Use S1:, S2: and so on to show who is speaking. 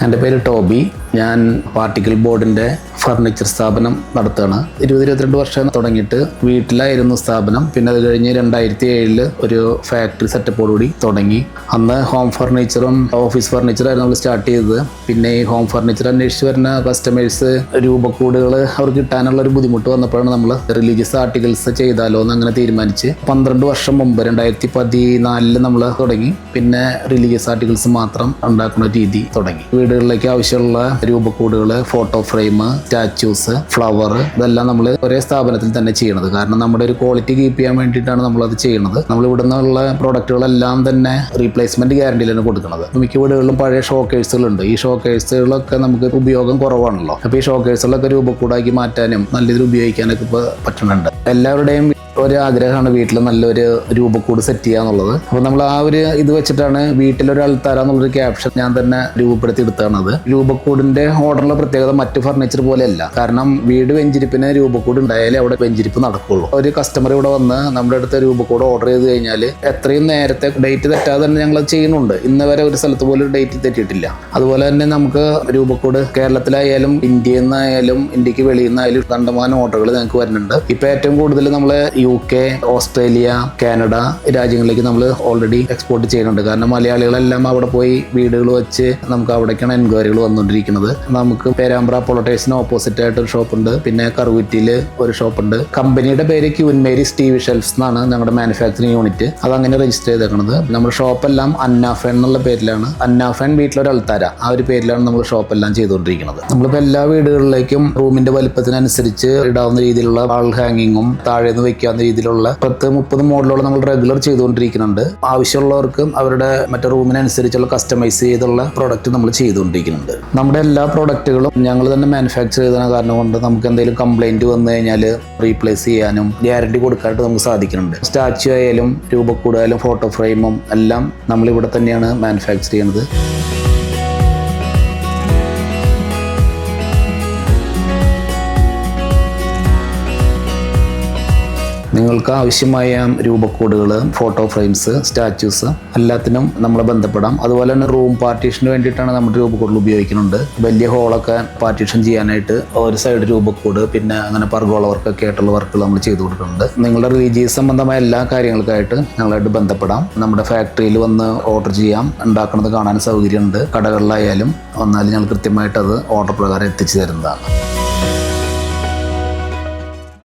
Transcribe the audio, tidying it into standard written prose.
S1: എൻ്റെ പേര് ടോബി. ഞാൻ പാർട്ടിക്കൽ ബോർഡിൻ്റെ ഫർണിച്ചർ സ്ഥാപനം നടത്തുകയാണ്. 22 വർഷം തുടങ്ങിയിട്ട് വീട്ടിലായിരുന്നു സ്ഥാപനം. പിന്നെ അത് കഴിഞ്ഞ് 2007 ഒരു ഫാക്ടറി സെറ്റപ്പോടുകൂടി തുടങ്ങി. അന്ന് ഹോം ഫർണിച്ചറും ഓഫീസ് ഫർണിച്ചറായിരുന്നു നമ്മൾ സ്റ്റാർട്ട് ചെയ്തത്. പിന്നെ ഈ ഹോം ഫർണിച്ചർ അന്വേഷിച്ച് വരുന്ന കസ്റ്റമേഴ്സ് രൂപക്കൂടുകൾ അവർക്ക് കിട്ടാനുള്ള ഒരു ബുദ്ധിമുട്ട് വന്നപ്പോഴാണ് നമ്മൾ റിലീജിയസ് ആർട്ടിക്കിൾസ് ചെയ്താലോ എന്ന് അങ്ങനെ തീരുമാനിച്ച് 12 വർഷം മുമ്പ് 2014 നമ്മൾ തുടങ്ങി. പിന്നെ റിലീജിയസ് ആർട്ടിക്കിൾസ് മാത്രം ഉണ്ടാക്കുന്ന രീതി തുടങ്ങി. വീടുകളിലേക്ക് ആവശ്യമുള്ള രൂപക്കൂടുകൾ, ഫോട്ടോ ഫ്രെയിം, സ്റ്റാച്യൂസ്, ഫ്ലവർ, ഇതെല്ലാം നമ്മൾ ഒരേ സ്ഥാപനത്തിൽ തന്നെ ചെയ്യണത്. കാരണം നമ്മുടെ ഒരു ക്വാളിറ്റി കീപ്പ് ചെയ്യാൻ വേണ്ടിയിട്ടാണ് നമ്മളത് ചെയ്യുന്നത്. നമ്മൾ ഇവിടെ നിന്നുള്ള പ്രോഡക്റ്റുകളെല്ലാം തന്നെ റീപ്ലേസ്മെന്റ് ഗ്യാരണ്ടിയിൽ തന്നെ കൊടുക്കുന്നത്. മിക്ക വീടുകളിലും പഴയ ഷോക്കേഴ്സുകളുണ്ട്. ഈ ഷോക്കേഴ്സുകളൊക്കെ നമുക്ക് ഉപയോഗം കുറവാണല്ലോ. അപ്പോൾ ഈ ഷോക്കേഴ്സുകളൊക്കെ രൂപക്കൂടാക്കി മാറ്റാനും നല്ല രീതിയിൽ ഉപയോഗിക്കാനൊക്കെ ഇപ്പോൾ പറ്റുന്നുണ്ട്. എല്ലാവരുടെയും ഒരു ആഗ്രഹമാണ് വീട്ടിൽ നല്ലൊരു രൂപക്കൂട് സെറ്റ് ചെയ്യുക എന്നുള്ളത്. അപ്പോൾ നമ്മൾ ആ ഒരു ഇത് വെച്ചിട്ടാണ് വീട്ടിലൊരു അൾത്താര എന്നുള്ളൊരു ക്യാപ്ഷൻ ഞാൻ തന്നെ രൂപപ്പെടുത്തി എടുത്താണത്. രൂപക്കൂടിന്റെ ഓർഡറിലെ പ്രത്യേകത മറ്റ് ഫർണിച്ചർ പോലെയല്ല. കാരണം വീട് വെഞ്ചിരിപ്പിന് രൂപക്കൂട് ഉണ്ടായാലേ അവിടെ വെഞ്ചിരിപ്പ് നടക്കുള്ളൂ. ഒരു കസ്റ്റമർ ഇവിടെ വന്ന് നമ്മുടെ അടുത്ത് രൂപക്കൂട് ഓർഡർ ചെയ്ത് കഴിഞ്ഞാൽ എത്രയും നേരത്തെ ഡേറ്റ് തെറ്റാതെ തന്നെ ഞങ്ങൾ ചെയ്യുന്നുണ്ട്. ഇന്ന് വരെ ഒരു സ്ഥലത്ത് പോലും ഡേറ്റ് തെറ്റിയിട്ടില്ല. അതുപോലെ തന്നെ നമുക്ക് രൂപക്കൂട് കേരളത്തിലായാലും ഇന്ത്യയിൽ നിന്നായാലും ഇന്ത്യക്ക് വെളിയിൽ നിന്നായാലും കണ്ടമാനം ഓർഡറുകൾ ഞങ്ങൾക്ക് വരുന്നുണ്ട്. ഇപ്പൊ ഏറ്റവും കൂടുതൽ നമ്മൾ UK, ഓസ്ട്രേലിയ, കാനഡ രാജ്യങ്ങളിലേക്ക് നമ്മൾ ഓൾറെഡി എക്സ്പോർട്ട് ചെയ്യുന്നുണ്ട്. കാരണം മലയാളികളെല്ലാം അവിടെ പോയി വീടുകൾ വെച്ച് നമുക്ക് അവിടേക്കാണ് എൻക്വയറികൾ വന്നുകൊണ്ടിരിക്കുന്നത്. നമുക്ക് പേരാമ്പ്ര പൊളോട്ടേഴ്സിന് ഓപ്പോസിറ്റ് ആയിട്ട് ഒരു ഷോപ്പുണ്ട്. പിന്നെ കറുകുറ്റിയിൽ ഒരു ഷോപ്പുണ്ട്. കമ്പനിയുടെ പേര് ക്യൂൻ മേരീസ് TV ഷെൽഫ്സ് എന്നാണ് ഞങ്ങളുടെ മാനുഫാക്ചറിങ് യൂണിറ്റ്. അതങ്ങനെ രജിസ്റ്റർ ചെയ്തേക്കുന്നത്. നമ്മുടെ ഷോപ്പെല്ലാം അന്നാഫൻ എന്നുള്ള പേരിലാണ്. അന്നാഫൻ വീട്ടിലൊരു അൾത്താര, ആ ഒരു പേരിലാണ് നമ്മൾ ഷോപ്പെല്ലാം ചെയ്തുകൊണ്ടിരിക്കുന്നത്. നമ്മളിപ്പോൾ എല്ലാ വീടുകളിലേക്കും റൂമിന്റെ വലുപ്പത്തിനനുസരിച്ച് ഇടാവുന്ന രീതിയിലുള്ള വാൾ ഹാങ്ങിങ്ങും താഴേന്ന് വെക്കാവുന്ന രീതിയിലുള്ള 10-30 മോഡലുകൾ നമ്മൾ റെഗുലർ ചെയ്തുകൊണ്ടിരിക്കുന്നുണ്ട്. ആവശ്യമുള്ളവർക്ക് അവരുടെ മറ്റേ റൂമിനനുസരിച്ചുള്ള കസ്റ്റമൈസ് ചെയ്തുള്ള പ്രോഡക്റ്റ് നമ്മൾ ചെയ്തുകൊണ്ടിരിക്കുന്നുണ്ട്. നമ്മുടെ എല്ലാ പ്രോഡക്റ്റുകളും ഞങ്ങൾ തന്നെ മാനുഫാക്ചർ ചെയ്തതിന് കാരണം കൊണ്ട് നമുക്ക് എന്തെങ്കിലും കംപ്ലൈന്റ് വന്നു കഴിഞ്ഞാൽ റീപ്ലേസ് ചെയ്യാനും ഗ്യാരണ്ടി കൊടുക്കാനായിട്ട് നമുക്ക് സാധിക്കുന്നുണ്ട്. സ്റ്റാച്യു ആയാലും രൂപക്കൂടായാലും ഫോട്ടോ ഫ്രെയിമും എല്ലാം നമ്മളിവിടെ തന്നെയാണ് മാനുഫാക്ചർ ചെയ്യുന്നത്. നിങ്ങൾക്ക് ആവശ്യമായ രൂപക്കൂടുകൾ, ഫോട്ടോ ഫ്രെയിംസ്, സ്റ്റാച്യൂസ് എല്ലാത്തിനും നമ്മളെ ബന്ധപ്പെടാം. അതുപോലെ തന്നെ റൂം പാർട്ടീഷന് വേണ്ടിയിട്ടാണ് നമ്മുടെ രൂപക്കൂടുകൾ ഉപയോഗിക്കുന്നുണ്ട്. വലിയ ഹോളൊക്കെ പാർട്ടീഷൻ ചെയ്യാനായിട്ട് ഒരു സൈഡ് രൂപക്കൂട്, പിന്നെ അങ്ങനെ പർഗോള വർക്കൊക്കെ ആയിട്ടുള്ള വർക്കുകൾ നമ്മൾ ചെയ്തു കൊടുക്കുന്നുണ്ട്. നിങ്ങളുടെ റിലീജിയസ് സംബന്ധമായ എല്ലാ കാര്യങ്ങൾക്കായിട്ട് ഞങ്ങളായിട്ട് ബന്ധപ്പെടാം. നമ്മുടെ ഫാക്ടറിയിൽ വന്ന് ഓർഡർ ചെയ്യാം. ഉണ്ടാക്കുന്നത് കാണാൻ സൗകര്യമുണ്ട്. കടകളിലായാലും വന്നാലും ഞങ്ങൾ കൃത്യമായിട്ട് അത് ഓർഡർ പ്രകാരം എത്തിച്ചു തരുന്നതാണ്.